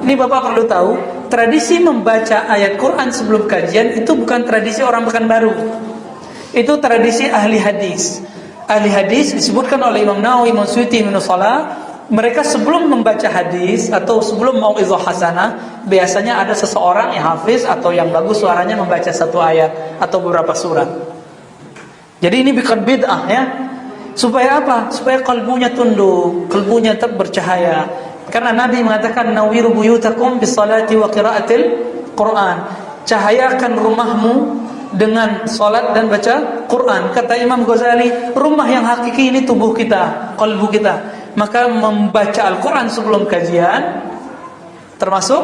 Ini Bapak perlu tahu, tradisi membaca ayat Quran sebelum kajian itu bukan tradisi orang Pekanbaru. Itu tradisi ahli hadis. Ahli hadis disebutkan oleh Imam Nawawi, Imam Suyuti, Ibnu Salah, mereka sebelum membaca hadis atau sebelum mau'izah hasanah, biasanya ada seseorang yang hafiz atau yang bagus suaranya membaca satu ayat atau beberapa surat. Jadi ini bukan bid'ah ya. Supaya apa? Supaya kalbunya tunduk, kalbunya tetap bercahaya. Karena Nabi mengatakan nawiru buyutakum bisalati wa qiraatil Quran. Cahayakan rumahmu dengan salat dan baca Quran. Kata Imam Ghazali, rumah yang hakiki ini tubuh kita, kalbu kita. Maka membaca Al-Quran sebelum kajian termasuk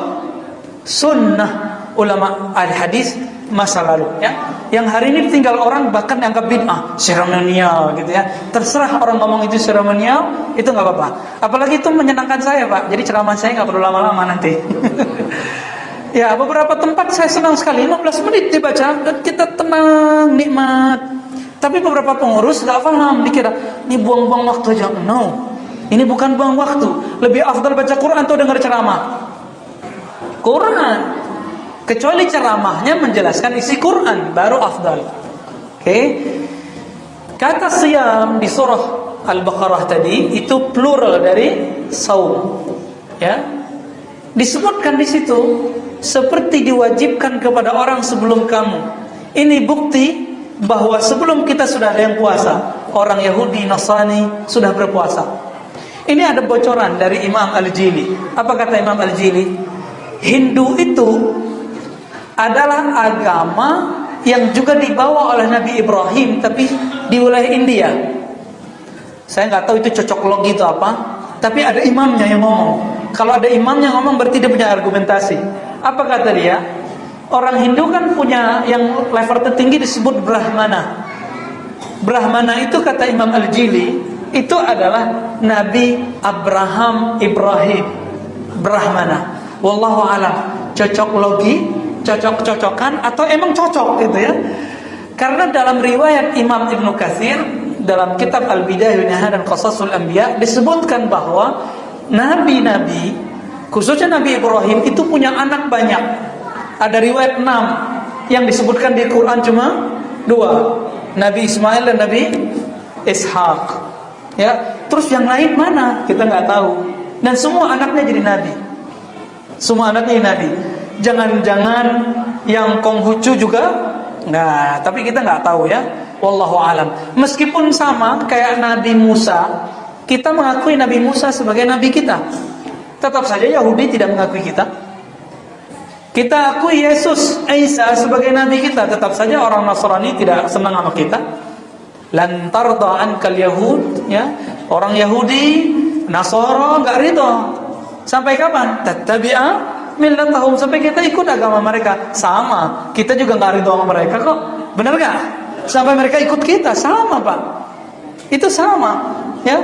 sunnah ulama al-hadis masa lalu ya. Yang hari ini tinggal orang bahkan anggap bid'ah, seremonial gitu ya. Terserah orang ngomong itu seremonial, itu nggak apa-apa. Apalagi itu menyenangkan saya Pak. Jadi ceramah saya nggak perlu lama-lama nanti. Ya, beberapa tempat saya senang sekali 15 menit dibaca dan kita tenang, nikmat. Tapi beberapa pengurus nggak paham, dikira ini buang-buang waktu aja. No. Ini bukan buang waktu. Lebih afdal baca Quran atau dengar ceramah? Quran. Kecuali ceramahnya menjelaskan isi Quran, baru afdal. Oke. Kata siyam di surah Al-Baqarah tadi itu plural dari saum. Ya. Disebutkan di situ seperti diwajibkan kepada orang sebelum kamu. Ini bukti bahwa sebelum kita sudah ada yang puasa. Orang Yahudi, Nasrani sudah berpuasa. Ini ada bocoran dari Imam Al-Jili. Apa kata Imam Al-Jili? Hindu itu adalah agama yang juga dibawa oleh Nabi Ibrahim, tapi di wilayah India. Saya nggak tahu itu cocok logi itu apa, tapi ada imamnya yang ngomong. Kalau ada imamnya ngomong berarti dia punya argumentasi. Apa kata dia? Orang Hindu kan punya yang level tertinggi disebut Brahmana. Brahmana itu kata Imam Al-Jili itu adalah Nabi Abraham Ibrahim. Brahmana. Wallahu alam. Cocok logi, cocok-cocokan atau emang cocok gitu ya. Karena dalam riwayat Imam Ibnu Katsir dalam kitab Al-Bidayah wa Nihayah dan Qasasul Anbiya disebutkan bahwa nabi-nabi, khususnya Nabi Ibrahim itu punya anak banyak. Ada riwayat 6, yang disebutkan di Quran cuma 2. Nabi Ismail dan Nabi Ishaq. Ya, terus yang lain mana? Kita nggak tahu. Dan semua anaknya jadi nabi. Semua anaknya jadi nabi. Jangan-jangan yang Konghucu juga? Nah, tapi kita nggak tahu ya. Wallahu alam. Meskipun sama kayak Nabi Musa, kita mengakui Nabi Musa sebagai nabi kita. Tetap saja Yahudi tidak mengakui kita. Kita akui Yesus Isa sebagai nabi kita. Tetap saja orang Nasrani tidak senang sama kita. Lan tarda ankal yahud, ya, orang Yahudi Nasara enggak ridho. Sampai kapan? Tattabi'a millatahum, sampai kita ikut agama mereka. Sama, kita juga enggak ridho sama mereka kok. Benar enggak? Sampai mereka ikut kita, sama Pak. Itu sama, ya.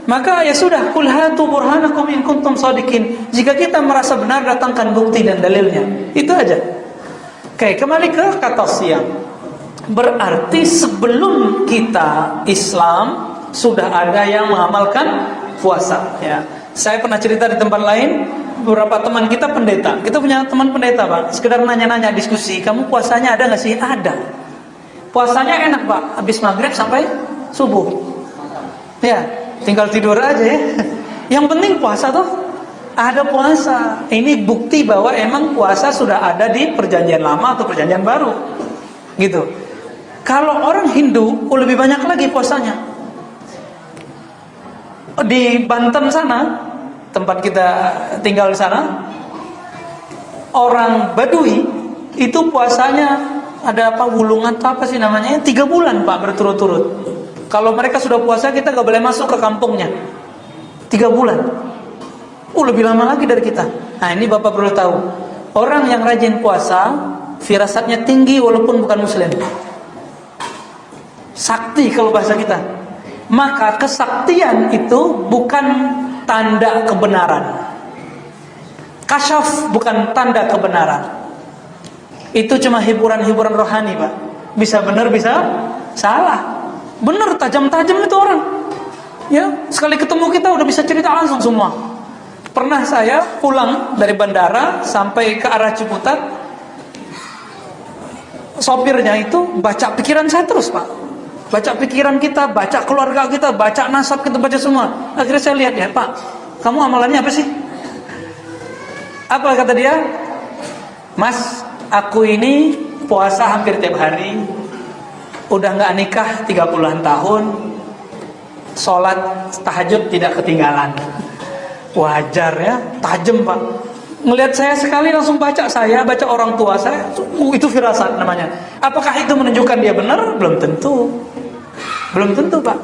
Maka ya sudah, qul hatu burhanakum in kuntum shadiqin. Jika kita merasa benar, datangkan bukti dan dalilnya. Itu aja. Oke, kembali ke kata siam. Berarti sebelum kita Islam sudah ada yang mengamalkan puasa ya. Saya pernah cerita di tempat lain, beberapa teman kita pendeta. Kita punya teman pendeta Pak, sekedar nanya-nanya diskusi, kamu puasanya ada gak sih? Ada. Puasanya enak Pak, habis maghrib sampai subuh. Ya, tinggal tidur aja ya. Yang penting puasa tuh, ada puasa. Ini bukti bahwa emang puasa sudah ada di perjanjian lama atau perjanjian baru. Gitu. Kalau orang Hindu lebih banyak lagi puasanya. Di Banten sana, tempat kita tinggal di sana, orang Badui itu puasanya ada apa, wulungan apa sih namanya? 3 bulan Pak berturut-turut. Kalau mereka sudah puasa, kita gak boleh masuk ke kampungnya. 3 bulan. Lebih lama lagi dari kita. Nah ini Bapak perlu tahu, orang yang rajin puasa firasatnya tinggi walaupun bukan muslim. Sakti kalau bahasa kita. Maka kesaktian itu bukan tanda kebenaran. Kasyaf bukan tanda kebenaran. Itu cuma hiburan-hiburan rohani Pak. Bisa benar, bisa salah. Benar, tajam-tajam itu orang. Ya, sekali ketemu kita udah bisa cerita langsung semua. Pernah saya pulang dari bandara sampai ke arah Ciputat, sopirnya itu baca pikiran saya terus, Pak. Baca pikiran kita, baca keluarga kita, baca nasab kita, baca semua. Akhirnya saya lihat, ya Pak, kamu amalannya apa sih? Apa kata dia? Mas, aku ini puasa hampir tiap hari, udah gak nikah 30-an tahun, sholat tahajud tidak ketinggalan. Wajar ya, tajam Pak. Ngelihat saya sekali langsung baca saya, baca orang tua saya, itu firasat namanya. Apakah itu menunjukkan dia benar? Belum tentu. Belum tentu Pak.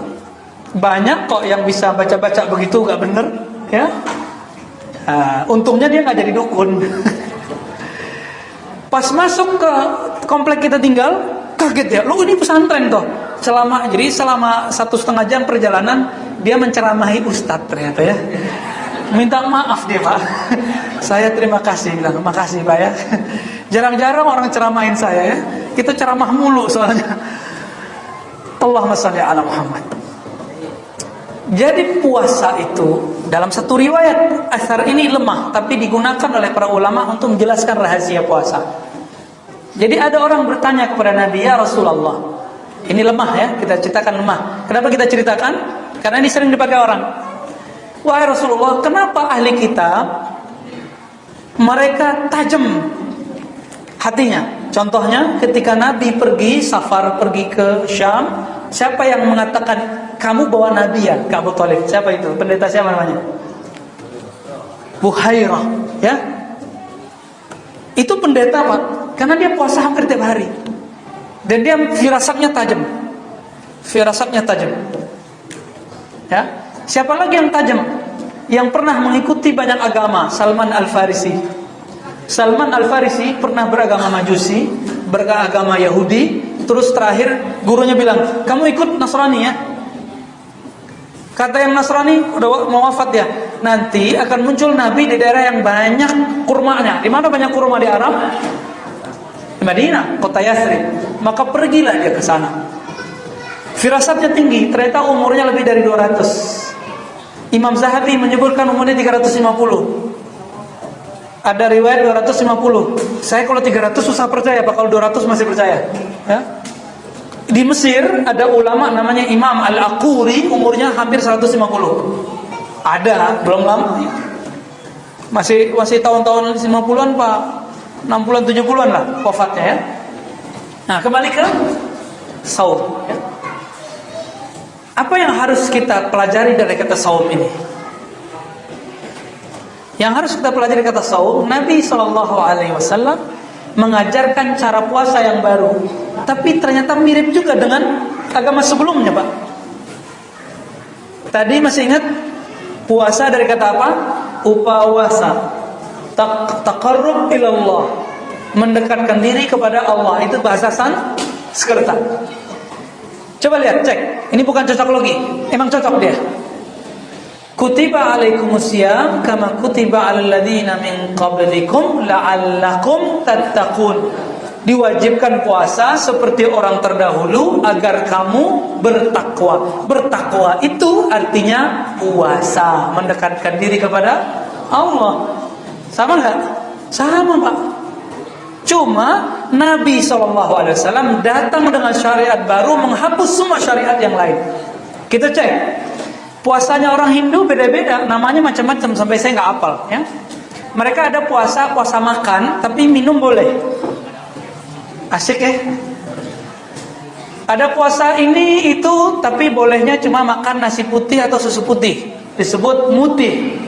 Banyak kok yang bisa baca-baca begitu gak benar, ya. Untungnya dia gak jadi dukun. Pas masuk ke komplek kita tinggal, kaget ya, lo ini pesantren toh. Jadi selama 1,5 jam perjalanan dia menceramahi ustadz ternyata ya. Minta maaf dia Pak. Saya terima kasih, bilang makasih Pak ya. Jarang-jarang orang ceramahin saya ya. Kita ceramah mulu soalnya. Allahumma shalli ala Muhammad. Jadi puasa itu dalam satu riwayat asar ini lemah, tapi digunakan oleh para ulama untuk menjelaskan rahasia puasa. Jadi ada orang bertanya kepada Nabi, ya Rasulullah, ini lemah ya, kita ceritakan lemah. Kenapa kita ceritakan? Karena ini sering dipakai orang. Wahai Rasulullah, kenapa ahli kitab mereka tajam hatinya? Contohnya ketika Nabi pergi safar, pergi ke Syam, siapa yang mengatakan kamu bawa Nabi ya ke Abu Thalib? Siapa itu? Pendeta siapa namanya? Buhairah ya. Itu pendeta Pak, karena dia puasa hampir tiap hari. Dan dia firasatnya tajam. Firasatnya tajam. Ya. Siapa lagi yang tajam? Yang pernah mengikuti banyak agama, Salman Al-Farisi. Salman Al-Farisi pernah beragama Majusi, beragama Yahudi, terus terakhir gurunya bilang, "Kamu ikut Nasrani ya?" Kata yang Nasrani, udah mau wafat ya, nanti akan muncul nabi di daerah yang banyak kurmanya. Di mana banyak kurma di Arab? Di Madinah, kota Yathrib. Maka pergilah dia ke sana. Firasatnya tinggi, ternyata umurnya lebih dari 200. Imam Zahabi menyebutkan umurnya 350. Ada riwayat 250. Saya kalau 300 susah percaya, Pak. Kalau 200 masih percaya. Ya. Di Mesir ada ulama namanya Imam Al-Aquri, umurnya hampir 150. Ada, belum lama. Masih tahun-tahun 50-an, Pak. 60-an, 70-an lah wafatnya ya. Nah, kembali ke saum ya. Apa yang harus kita pelajari dari kata saum ini? Yang harus kita pelajari kata saum, Nabi SAW mengajarkan cara puasa yang baru, tapi ternyata mirip juga dengan agama sebelumnya, Pak. Tadi masih ingat puasa dari kata apa? Upawasa, taqarrub ilallah, mendekatkan diri kepada Allah. Itu bahasa Sanskerta. Coba lihat, cek. Ini bukan cocok logi, emang cocok dia. Kutiba alaikumusiyam kama kutiba alal ladzina min qablikum la'allakum tattaqun. Diwajibkan puasa seperti orang terdahulu agar kamu bertakwa. Bertakwa itu artinya puasa, mendekatkan diri kepada Allah. Sama enggak? Sama, Pak. Cuma Nabi SAW datang dengan syariat baru, menghapus semua syariat yang lain. Kita cek. Puasanya orang Hindu beda-beda, namanya macam-macam sampai saya nggak hafal ya. Mereka ada puasa makan, tapi minum boleh. Asik ya. Ada puasa ini itu, tapi bolehnya cuma makan nasi putih atau susu putih, disebut mutih.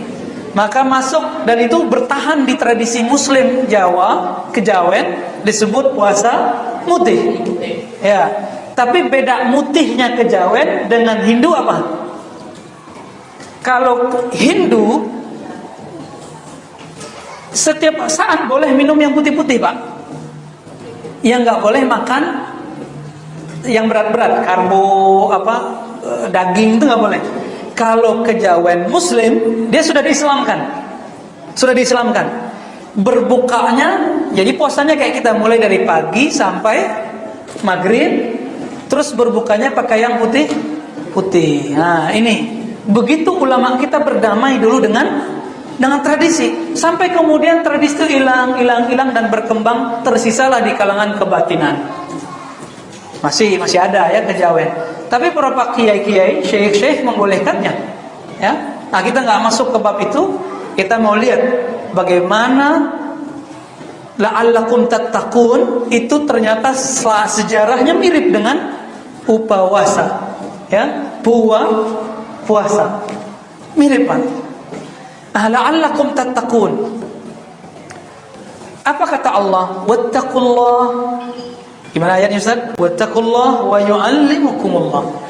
Maka masuk, dan itu bertahan di tradisi Muslim Jawa, Kejawen, disebut puasa mutih. Ya, tapi beda mutihnya Kejawen dengan Hindu apa? Kalau Hindu setiap saat boleh minum yang putih-putih, Pak. Yang nggak boleh makan yang berat-berat, karbo daging itu nggak boleh. Kalau Kejawen Muslim, dia sudah diislamkan. Berbukanya, jadi puasanya kayak kita, mulai dari pagi sampai maghrib, terus berbukanya pakai yang putih. Nah, ini begitu ulama kita berdamai dulu dengan dengan tradisi, sampai kemudian tradisi itu hilang dan berkembang, tersisalah di kalangan kebatinan. Masih ada ya kejawen. Tapi beberapa kiai-kiai, syekh-syekh membolehkannya. Ya, nah kita nggak masuk ke bab itu. Kita mau lihat bagaimana la'allakum tattaqun itu ternyata sejarahnya mirip dengan upawasa. Ya, puasa. Mirip kan? La'allakum tattaqun. Apa kata Allah? Wattaqullah. Gimana ayatnya Ustaz? Wattaqullah wa yu'allimukumullah.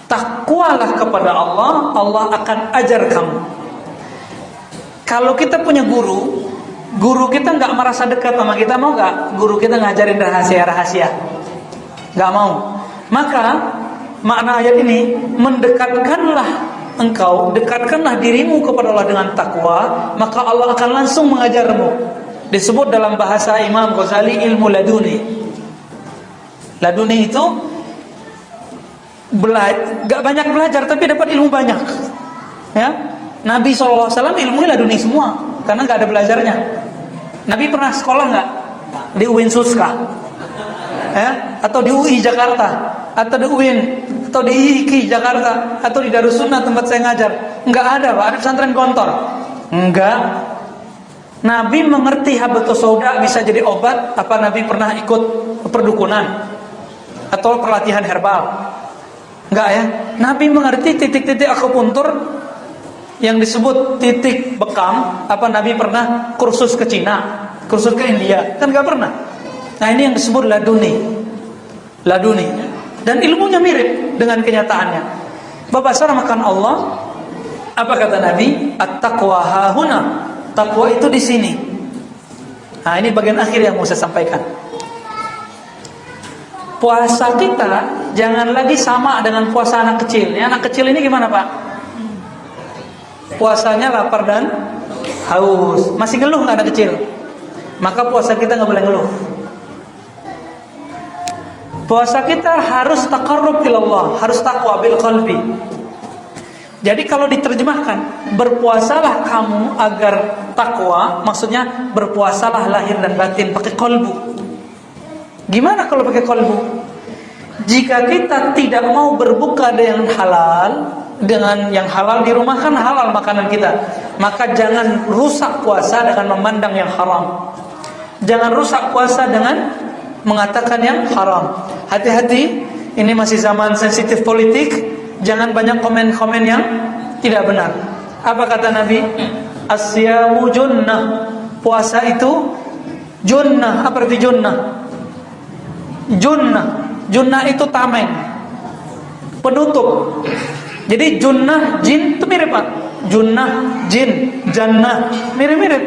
Takwalah kepada Allah, Allah akan ajar kamu. Kalau kita punya guru kita nggak merasa dekat sama kita, mau nggak? Guru kita ngajarin rahasia-rahasia, nggak mau. Maka makna ayat ini, dekatkanlah dirimu kepada Allah dengan takwa, maka Allah akan langsung mengajarmu. Disebut dalam bahasa Imam Ghazali ilmu laduni. Laduni itu gak banyak belajar tapi dapat ilmu banyak. Ya, Nabi SAW ilmunya laduni semua karena gak ada belajarnya. Nabi pernah sekolah nggak di UIN Suska, ya? Atau di UI Jakarta, atau di UIN, atau di IIKI Jakarta, atau di Darussunnah tempat saya ngajar? Nggak ada, Pak. Ada pesantren Gontor? Enggak. Nabi mengerti habatus sauda bisa jadi obat. Apa Nabi pernah ikut perdukunan atau pelatihan herbal? Enggak ya. Nabi mengerti titik-titik akupuntur yang disebut titik bekam. Apa Nabi pernah kursus ke Cina, kursus ke India? Kan nggak pernah. Nah ini yang disebut laduni. Dan ilmunya mirip dengan kenyataannya. Babasara makan Allah. Apa kata Nabi? At-taqwa hahuna. Takwa itu di sini. Nah ini bagian akhir yang mau saya sampaikan. Puasa kita jangan lagi sama dengan puasa anak kecil. Ya, anak kecil ini gimana Pak? Puasanya lapar dan haus. Masih ngeluh nggak anak kecil? Maka puasa kita nggak boleh ngeluh. Puasa kita harus taqarrub ilallah, harus taqwa bil qalbi. Jadi kalau diterjemahkan, berpuasalah kamu agar takwa, maksudnya berpuasalah lahir dan batin pakai qalbu. Gimana kalau pakai qalbu? Jika kita tidak mau berbuka dengan yang halal di rumah kan halal makanan kita, maka jangan rusak puasa dengan memandang yang haram. Jangan rusak puasa dengan mengatakan yang haram. Hati-hati, ini masih zaman sensitif politik. Jangan banyak komen-komen yang tidak benar. Apa kata Nabi? As-siyamu junnah. Puasa itu junnah. Apa arti junnah? Junnah itu tameng, penutup. Jadi junnah jin itu mirip Pak. Junnah jin, jannah mirip-mirip.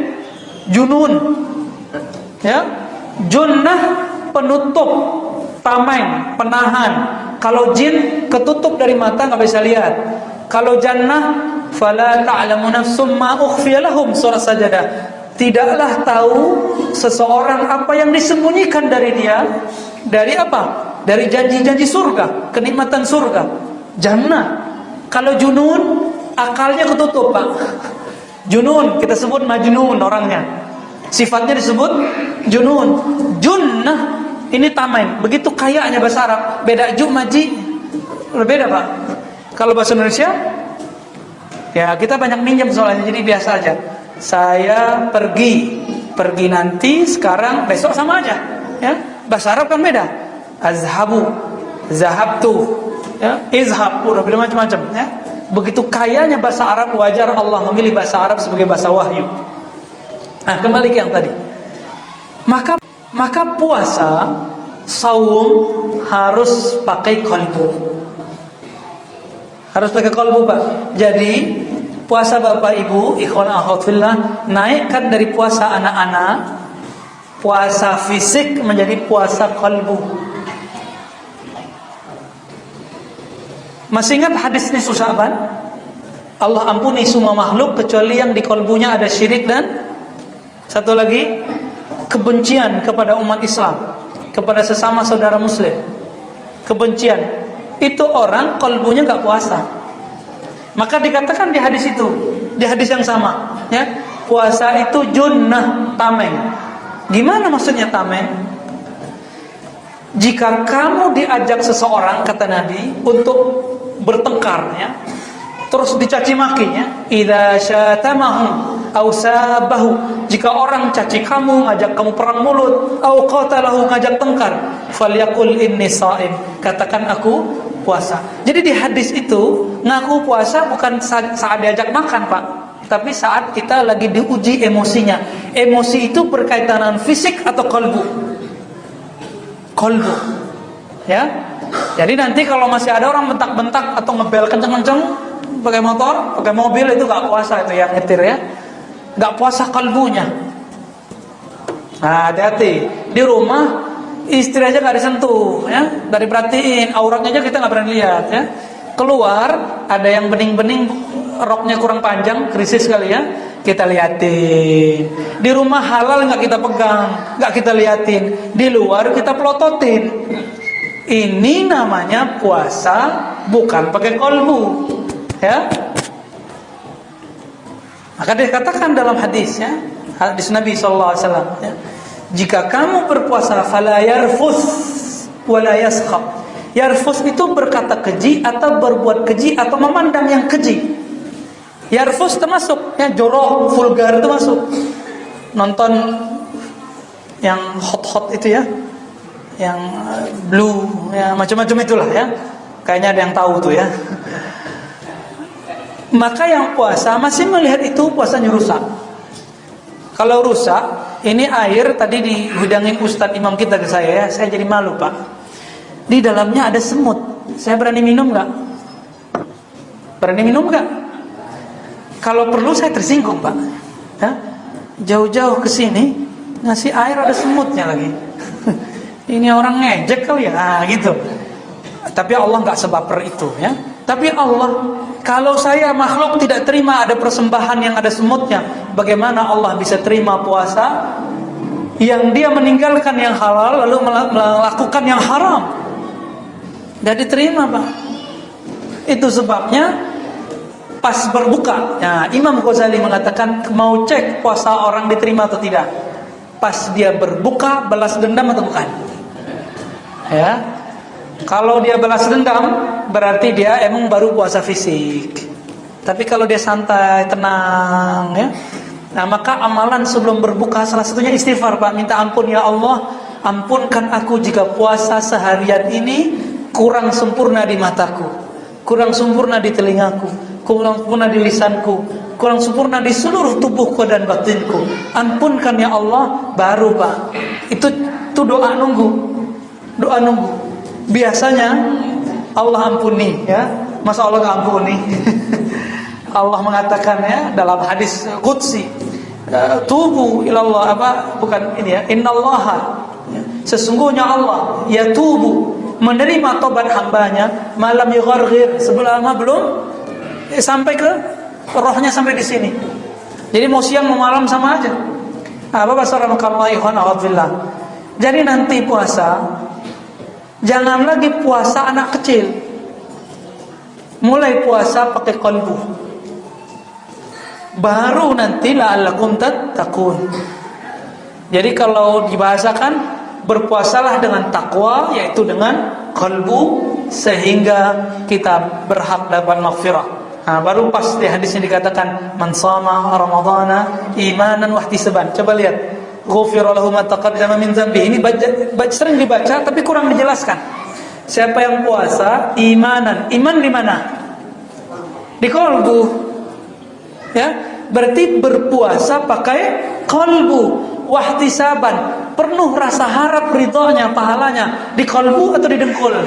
Junun. Ya. Junnah penutup, tameng, penahan. Kalau jin ketutup dari mata nggak bisa lihat. Kalau jannah fala ta'lamu nafsum ma ukhfiya lahum, surah Sajadah. Tidaklah tahu seseorang apa yang disembunyikan dari dia. Dari apa? Dari janji-janji surga, kenikmatan surga. Jannah. Kalau junun, akalnya ketutup Pak. Junun kita sebut majnun orangnya. Sifatnya disebut junun. Junnah ini tameng. Begitu kayanya bahasa Arab. Beda maji. Berbeda Pak. Kalau bahasa Indonesia, ya kita banyak minjem soalnya, jadi biasa aja. Saya pergi nanti, sekarang, besok sama aja. Ya, bahasa Arab kan beda. Azhabu, zahabtu, ya, izhab, udah beda macam-macam. Ya, begitu kayanya bahasa Arab, wajar Allah memilih bahasa Arab sebagai bahasa wahyu. Nah, kembali ke yang tadi. Maka puasa, saum harus pakai qalbu. Harus pakai qalbu Pak. Jadi puasa Bapak Ibu, ikhwan akhwat fillah, naikkan dari puasa anak-anak, puasa fisik menjadi puasa qalbu. Masih ingat hadis nisfu Sya'ban? Allah ampuni semua makhluk kecuali yang di qalbunya ada syirik dan satu lagi kebencian kepada umat Islam, kepada sesama saudara muslim. Kebencian. Itu orang qalbunya enggak puasa. Maka dikatakan di hadis itu, di hadis yang sama, ya. Puasa itu junnah, tameng. Gimana maksudnya tameng? Jika kamu diajak seseorang, kata Nabi, untuk bertengkar, ya, terus dicaci makinya, idza syatamahu aw sabahu, jika orang caci kamu, ngajak kamu perang mulut, aw qatalahu, ngajak tengkar, falyaqul inni shaim, katakan aku puasa. Jadi di hadis itu ngaku puasa bukan saat diajak makan, Pak, tapi saat kita lagi diuji emosinya. Emosi itu berkaitan dengan fisik atau kolbu. Kolbu, ya. Jadi nanti kalau masih ada orang bentak-bentak atau ngebel kenceng-kenceng pakai motor, pakai mobil, itu gak puasa, itu yang nyetir, ya. Gak puasa kalbunya. Nah, hati-hati. Di rumah istri aja gak disentuh, ya. Dari perhatiin auratnya aja kita gak pernah lihat, ya. Keluar ada yang bening-bening, roknya kurang panjang, krisis kali, ya, kita liatin. Di rumah halal nggak kita pegang, nggak kita liatin. Di luar kita pelototin. Ini namanya puasa, bukan pakai kolbu, ya. Maka dikatakan dalam hadis, ya, hadis Nabi SAW, ya, jika kamu berpuasa, fala yarfus wala yaskhab. Yarfus itu berkata keji atau berbuat keji atau memandang yang keji. Yarfus termasuk, ya, jorok, vulgar itu masuk. Nonton yang hot-hot itu, ya, yang blue, ya, macam-macam itulah, ya. Kayaknya ada yang tahu tuh, ya. Maka yang puasa masih melihat itu puasanya rusak. Kalau rusak, ini air tadi dihidangin Ustadz Imam kita ke saya, ya, saya jadi malu, Pak. Di dalamnya ada semut. Saya berani minum nggak? Berani minum nggak? Kalau perlu saya tersinggung, Pak, ya? Jauh-jauh ke sini ngasih air ada semutnya lagi. Ini orang ngejek kali, ya, nah, gitu. Tapi Allah nggak sebaper itu, ya. Tapi Allah, kalau saya makhluk tidak terima ada persembahan yang ada semutnya, bagaimana Allah bisa terima puasa yang dia meninggalkan yang halal lalu melakukan yang haram? Nggak diterima, Pak. Itu sebabnya pas berbuka, ya, Imam Ghazali mengatakan mau cek puasa orang diterima atau tidak, pas dia berbuka balas dendam atau bukan, ya. Kalau dia balas dendam berarti dia emang baru puasa fisik. Tapi kalau dia santai, tenang, ya, nah, maka amalan sebelum berbuka salah satunya istighfar, Pak. Minta ampun, ya Allah, ampunkan aku jika puasa seharian ini kurang sempurna di mataku, kurang sempurna di telingaku, kurang sempurna di lisanku, kurang sempurna di seluruh tubuhku dan batinku. Ampunkan, ya Allah. Baru, Pak, itu doa nunggu. Doa nunggu. Biasanya Allah ampuni, ya. Masa Allah nggak ampuni? Allah mengatakan, ya, dalam hadis qudsi, tubu ilallah, apa, bukan ini, ya, innallaha, sesungguhnya Allah, ya, tubu, menerima tobat hambanya, malam yugharghir, selama belum sampai ke rohnya sampai di sini. Jadi mau siang mau malam sama aja. Bapak saramakallahu ikhwanallah. Jadi nanti puasa jangan lagi puasa anak kecil. Mulai puasa pakai qalbu. Baru nanti la'allakum tattaqun. Jadi kalau dibahasakan, berpuasalah dengan takwa, yaitu dengan qalbu, sehingga kita berhak dapat maghfirah. Nah, baru pas di hadisnya dikatakan man shama ramadhana imanan wa ihtisaban. Coba lihat, ghufira lahu ma taqaddama min dzambi. Ini sering dibaca tapi kurang dijelaskan. Siapa yang puasa imanan, iman di mana? Di qalbu. Ya, berarti berpuasa pakai qalbu, wahtisaban, penuh rasa harap ridhonya, pahalanya. Di qalbu atau di dengkul?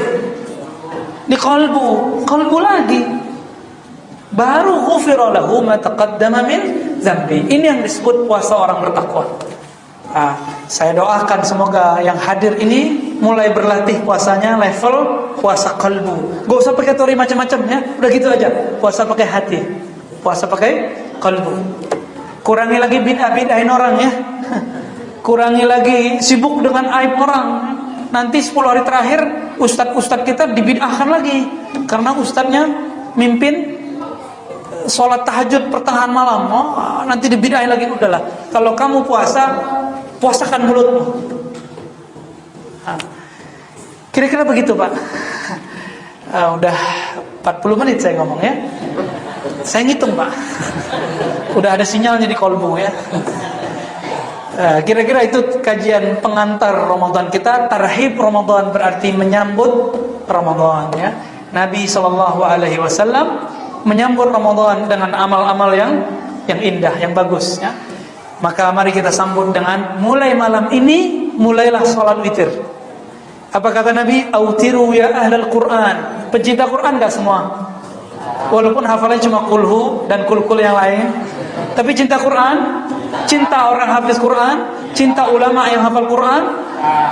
Di qalbu, qalbu lagi. Baru ghufira lahu ma taqaddama min dzambi. Ini yang disebut puasa orang bertakwa. Saya doakan semoga yang hadir ini mulai berlatih puasanya level puasa kalbu. Gak usah pakai teori macam-macam, ya. Udah gitu aja. Puasa pakai hati. Puasa pakai kalbu. Kurangi lagi bid'ah-bid'ahin orang, ya. Kurangi lagi sibuk dengan aib orang. Nanti 10 hari terakhir ustadz-ustadz kita dibid'ahkan lagi karena ustadznya mimpin sholat tahajud pertengahan malam, nanti dibidahin lagi. Udahlah, kalau kamu puasa, puasakan mulutmu. Kira-kira begitu Pak. Udah 40 menit saya ngomong ya. Saya ngitung Pak. Udah ada sinyalnya di kolbu ya. Kira-kira itu kajian pengantar Ramadan kita. Tarhib Ramadan berarti menyambut Ramadan ya. Nabi SAW menyambut Ramadan dengan amal-amal yang indah, yang bagus ya. Maka mari kita sambut dengan mulai malam ini, mulailah sholat witir. Apa kata Nabi? Autiru ya ahlal Quran. Pencinta Quran gak semua? Walaupun hafalannya cuma kulhu dan kul-kul yang lain, tapi cinta Quran, cinta orang hafiz Quran, cinta ulama yang hafal Quran.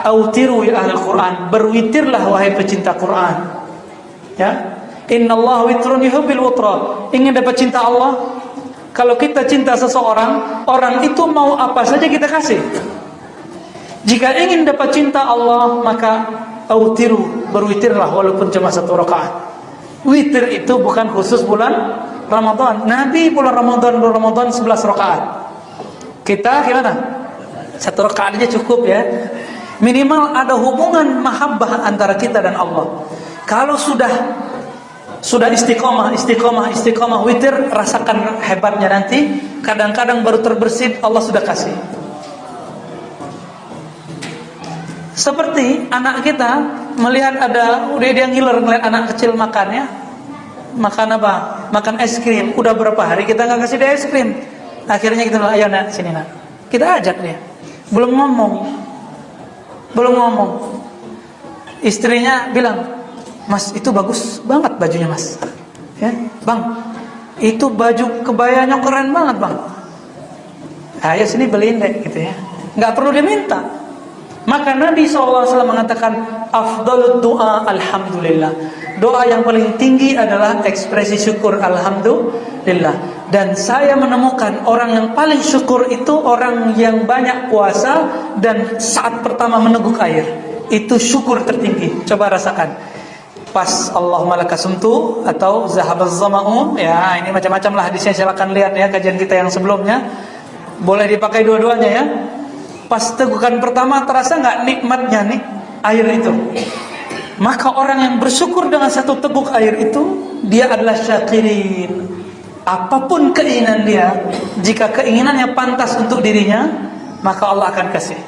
Autiru ya ahlal Quran. Berwitirlah wahai pecinta Quran. Ya. Innallaha witrun yuhibbil witra. Ingin dapat cinta Allah? Kalau kita cinta seseorang, orang itu mau apa saja kita kasih. Jika ingin dapat cinta Allah, maka autiru, berwitirlah walaupun cuma 1 rakaat. Witir itu bukan khusus bulan Ramadan. Nabi bulan Ramadan 11 rakaat. Kita gimana? 1 rakaat aja cukup ya. Minimal ada hubungan mahabbah antara kita dan Allah. Kalau sudah istiqomah witir, rasakan hebatnya nanti. Kadang-kadang baru terbersit Allah sudah kasih. Seperti anak kita melihat udah dia ngiler ngeliat anak kecil makan ya. Makan apa? Makan es krim. Udah berapa hari kita nggak kasih dia es krim. Akhirnya kita bilang, ayo nak, sini nak. Kita ajak dia. Belum ngomong. Istrinya bilang, Mas, itu bagus banget bajunya Mas. Ya, Bang, itu baju kebayanya keren banget Bang. Ayo sini beliin deh gitu ya. Nggak perlu diminta. Maka Nabi SAW mengatakan afdalud doa alhamdulillah. Doa yang paling tinggi adalah ekspresi syukur alhamdulillah. Dan saya menemukan orang yang paling syukur itu orang yang banyak puasa dan saat pertama meneguk air. Itu syukur tertinggi. Coba rasakan. Pas Allahumma lakasumtu atau zahabaz zama'u, ya ini macam-macam lah hadisnya, silakan lihat ya kajian kita yang sebelumnya. Boleh dipakai dua-duanya ya. Pas tegukan pertama terasa nggak nikmatnya nih air itu? Maka orang yang bersyukur dengan 1 teguk air itu, dia adalah syakirin. Apapun keinginan dia, jika keinginannya pantas untuk dirinya, maka Allah akan kasih.